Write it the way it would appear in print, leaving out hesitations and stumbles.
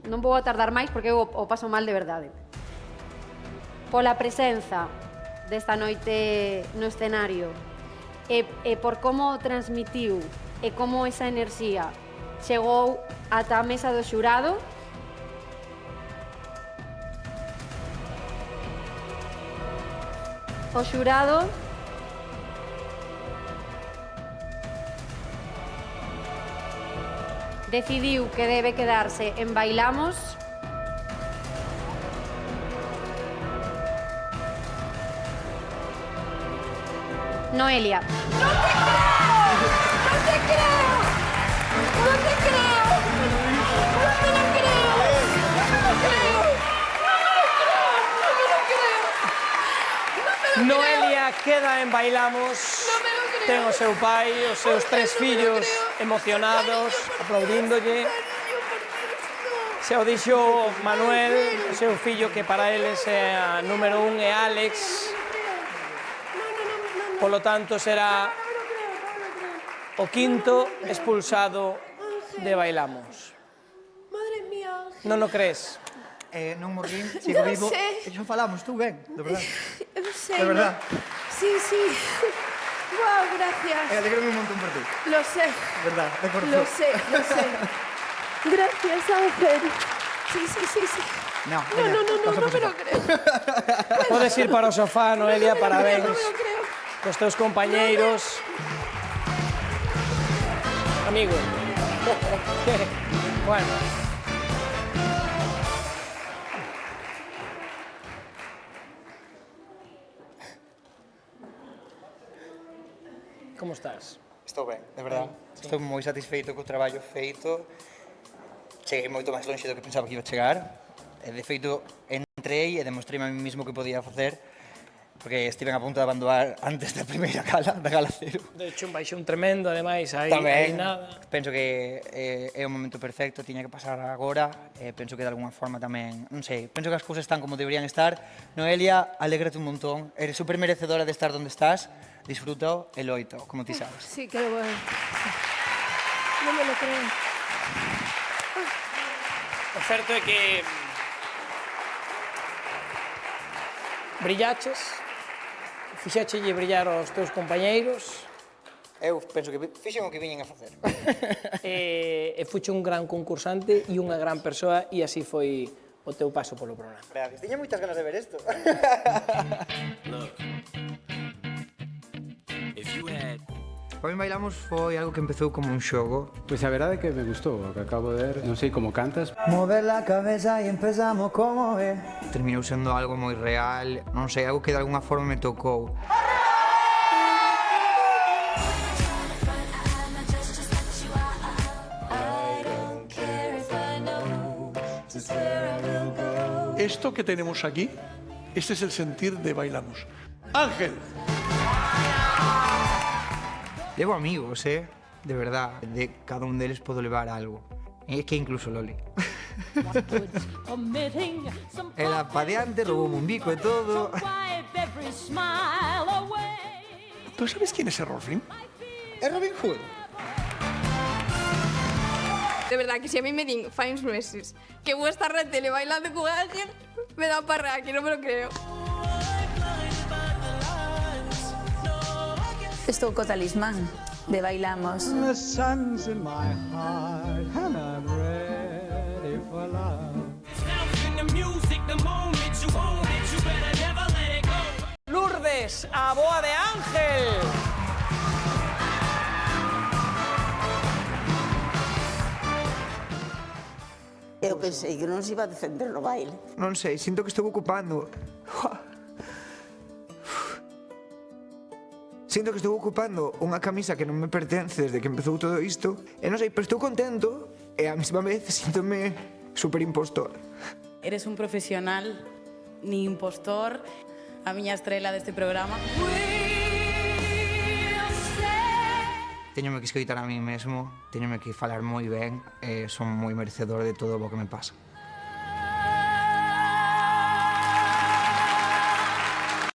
non vou a tardar máis porque eu o paso mal de verdade. Pola presenza desta noite no escenario e por como transmitiu e como esa enerxía chegou ata a mesa do xurado, o xurado decidiu que debe quedarse en Bailamos Noelia. ¡No te creo! ¡No te creo! ¡No me lo creo! ¡No me lo creo! ¡No me lo creo! ¡No me lo creo! Noelia queda en Bailamos. ¡No me lo creo! Ten o seu pai, os seus tres fillos emocionados, aplaudíndolle. Se o dixo Manuel, o seu fillo, que para eles é a número 1 é Alex. Polo tanto, será o quinto expulsado de Bailamos. Madre mía. Non o crees? Non morrín, sigo No vivo. sé. E xa falamos, tú ben, de verdad. No sé. De verdad. Sí, sí. Wow, gracias. Alegrame un montón por ti. Lo sé. De verdad, de corazón. Lo sé, lo sé. Gracias, Ángel. Sí, sí, sí, sí. No, No me lo creo. Podes ir para o sofá, Noelia, parabéns. No me lo creo. Cos teus compañeiros. Amigo. Bueno. Como estás? Estou ben, de verdad. Estou moi satisfeito co traballo feito. Cheguei moito máis longe do que pensaba que iba a chegar. E, de feito, entrei e demostrei a mí mismo que podía facer, porque estiven a punto de abandonar antes da primeira gala, da Gala Cero. De hecho, un baixón tremendo, ademais, aí Tamén, nada. penso que é o momento perfecto, tiña que pasar agora, penso que de alguna forma tamén, non sei, penso que as cousas están como deberían estar. Noelia, alégrate un montón, eres super merecedora de estar onde estás, disfrútao e loito, como ti sabes. Sí, qué bueno. No me lo creo. O certo é que brillaches, fixéchelle brillar aos teus compañeiros. Eu penso que fixen o que viñen a facer. E fuche un gran concursante e unha gran persoa e así foi o teu paso polo programa. Gracias, tiña moitas ganas de ver isto. Hoy Bailamos foi algo que empezou como un xogo. Pois a verdade é que me gustou, o que acabo de ver, non sei como cantas. Mover la cabeza y empezamos como é. Terminou sendo algo moi real, non sei, algo que de alguna forma me tocou. Esto que tenemos aquí, este es el sentir de Bailamos. Ángel. Levo amigos, de verdad. De cada un deles podo levar algo. É que incluso Loli. Ela pa diante, rouboume un bico e todo. ¿Tú sabes quién es Errol Flynn? É Robin Hood. De verdad, que si a mí me din fai uns meses que vou estar na tele bailando con Ángel, me da parra, que non me lo creo. Estou co talismán de Bailamos. Lourdes, a boa de Ángel. Eu pensei que non se iba a defender no baile. Non sei, sinto que estou ocupando... Sinto que estou ocupando unha camisa que non me pertence desde que empezou todo isto. E non sei, pero estou contento e a mesma vez síntome super impostor. Eres un profesional, ni impostor, a miña estrela deste programa. Teñome que escoitar a mí mesmo, teñome que falar moi ben e son moi merecedor de todo o que me pasa.